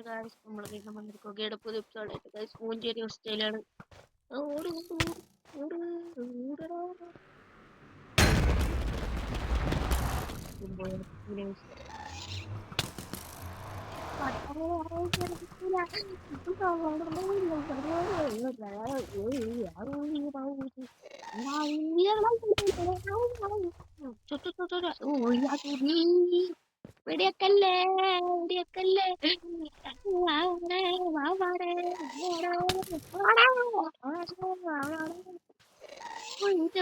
Guys നമ്മൾ വീണ്ടും വന്നിരിക്കുകയാണ് പുതിയ എപ്പിസോഡായിട്ട്. ഗായ്സ് മൂഞ്ചേരി അവസ്ഥയിലാണ്. ഓട് ഓട് ഓട് ഓടടാ. വെടിയക്കല്ലേ വെടിയക്കല്ലേ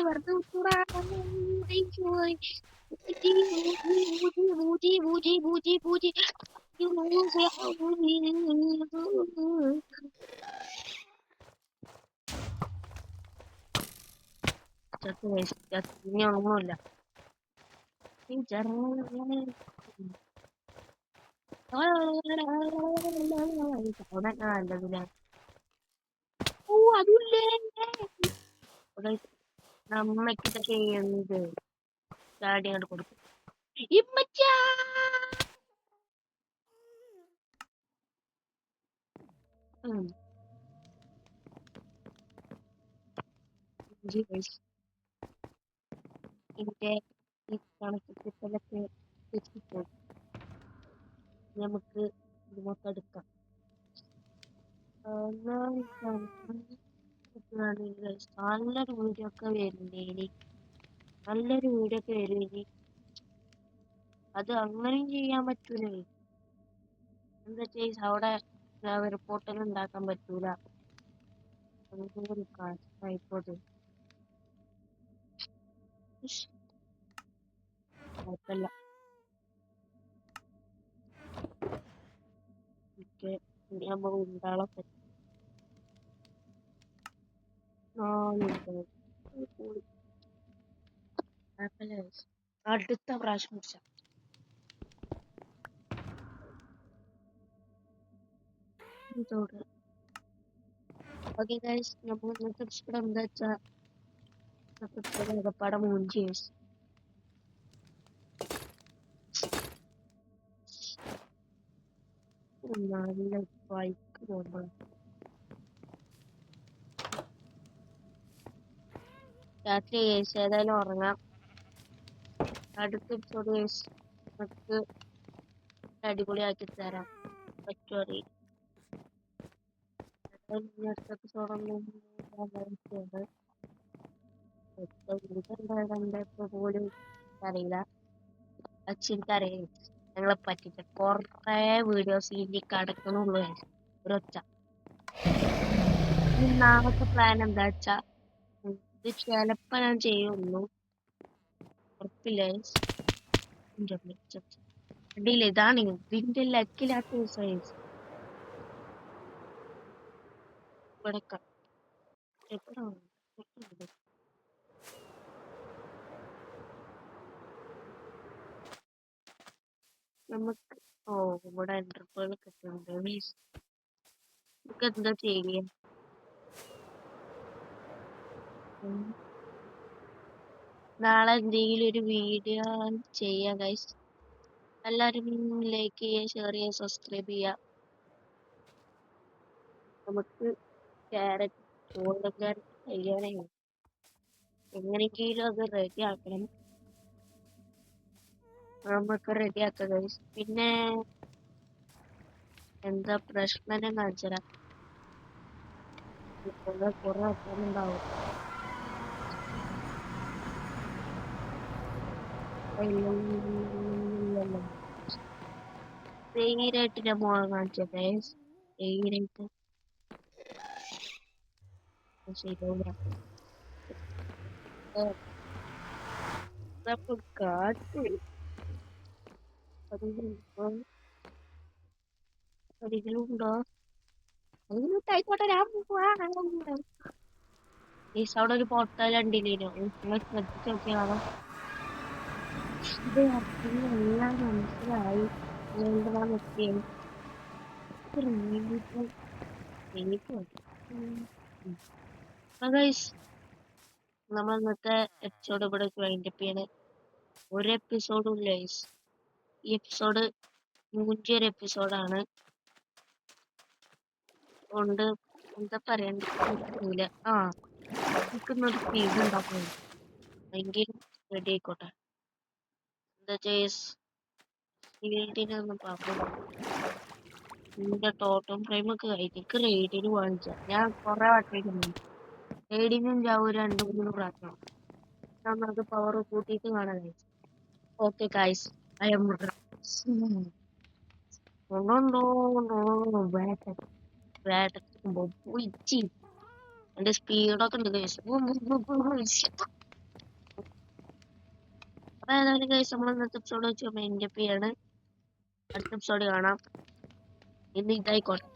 വെറുതെ ബൂജി ബൂജി ബൂജി ബൂജി ഇനി ഒന്നുമില്ല. നല്ലതില്ല. ഓ അതില്ലേ നമ്മക്ക് ഇതൊക്കെ എന്ത് ചാടി അങ്ങോട്ട് കൊടുക്കും. ഇമ്മച്ചാ ഇതിന്റെ ഈ കണക്കിലൊക്കെ വെച്ചിട്ട് നമുക്ക് ഇങ്ങോട്ട് എടുക്കാം. നല്ലൊരു വീഡിയോ ഒക്കെ വരുന്നേനി നല്ലൊരു വീഡിയോ ഒക്കെ വരുന്നേനി അത് അങ്ങനെയും ചെയ്യാൻ പറ്റൂലേ. എന്താ വെച്ചാൽ അവിടെ റിപ്പോർട്ടൊന്നും ഉണ്ടാക്കാൻ പറ്റൂല. ഒരു കാശായിക്കോട്ടെ. കുഴപ്പമില്ല. നമ്മൾ ഉണ്ടാളെ പറ്റും. അടുത്ത പ്രാവശ്യം കുടിച്ച ഓക്കെ ഗൈസ്, നമ്മൾ ഇന്നത്തെ എപ്പിസോഡ് എന്താ വെച്ചാ പടം മൂഞ്ചി നല്ല ബൈക്ക് പോകുമ്പോൾ രാത്രി ഏതായാലും ഉറങ്ങാം. അടുത്ത എപ്പിസോഡ് നമുക്ക് അടിപൊളിയാക്കി തരാം. പറ്റുമോ അറിയില്ല. അടുത്ത എപ്പിസോഡൊന്നും പോലും അറിയില്ല. അച്ഛനറിയാം ഞങ്ങളെ പറ്റിട്ട് കൊറേ വീഡിയോസ് ഇനി കിടക്കണുള്ളൂ. ഒരൊച്ച നാളത്തെ പ്ലാൻ എന്താ വെച്ചാ ഇത് ചിലപ്പോ ഞാൻ ചെയ്യുള്ളൂ, ഉറപ്പില്ല. അടിയില്ല, ഇതാണ് ഇതിന്റെ ലക്കിലാത്ത ദിവസം കിടക്കാം. നമുക്ക് ഇവിടെ എന്റർപ്രൈസ് കിട്ടുന്നുണ്ട്. നമുക്ക് എന്താ ചെയ്യ നാളെ എന്തെങ്കിലും ഒരു വീഡിയോ ചെയ്യാം ഗൈസ്. എല്ലാരും ലൈക്ക് ചെയ്യുക, ഷെയർ ചെയ്യുക, സബ്സ്ക്രൈബ് ചെയ്യുക. നമുക്ക് ക്യാരറ്റ് ഗോൾഡൻ ക്യാരറ്റ് കഴിയണേ, എങ്ങനെയെങ്കിലും അത് റെഡി ആക്കണം. നമുക്ക് റെഡി ആക്കാം ഗൈസ്. പിന്നെ എന്താ പ്രശ്നം കാണിച്ചരാ, കുറെ ആൾക്കാരുണ്ടാവും. ധൈര്യമായിട്ട് ഞാൻ മുഖം കാണിച്ചത് ധൈര്യമായിട്ട് ശരിയാവില്ല. കാട്ട് അതിലുണ്ടോ ആയിക്കോട്ടെ, ഞാൻ അവിടെ ഒരു പോർട്ടൽ ഉണ്ടില്ലേനോ, നിങ്ങൾ ശ്രദ്ധിച്ചു നോക്കിയാണോ? ഇത് എല്ലാം മനസ്സിലായി. നമ്മൾ ഇന്നത്തെ എപ്പിസോഡ് ഇവിടെ വൈൻഡപ്പ് ചെയ്യണ. ഒരു എപ്പിസോഡും ഇല്ല. ഈ എപ്പിസോഡ് മൂഞ്ചൊരു എപ്പിസോഡാണ്. കൊണ്ട് എന്താ പറയണ്ട ആ നിൽക്കുന്നൊരു സ്പീഡ് ഉണ്ടാക്കും ഭയങ്കര റെഡി ആയിക്കോട്ടെ എന്താ ചേസ് ഫീൽഡിനൊന്നും പറഞ്ഞു നിന്റെ ടോട്ടം ഫ്രെയിമൊക്കെ കഴിഞ്ഞിക്ക് റെയ്ഡിന് വാങ്ങിച്ച ഞാൻ കൊറേ വട്ടിയിരുന്നു റെയ്ഡിനും ചാവും 2-3 പ്രാവശ്യം നമുക്ക് പവർ കൂട്ടിയിട്ട് കാണാൻ ഓക്കെ ഗൈസ് ഐ എം എന്റെ സ്പീഡൊക്കെ ഉണ്ട് ഗൈസ് അപ്പൊ ഏതായാലും ഗൈസ് നമ്മൾ ഇന്നത്തെ എപ്പിസോഡ് വെച്ച് എൻ്റെ പേരാണ് അടുത്ത എപ്പിസോഡ് കാണാം ഇന്ന് ഇതായിക്കോട്ടെ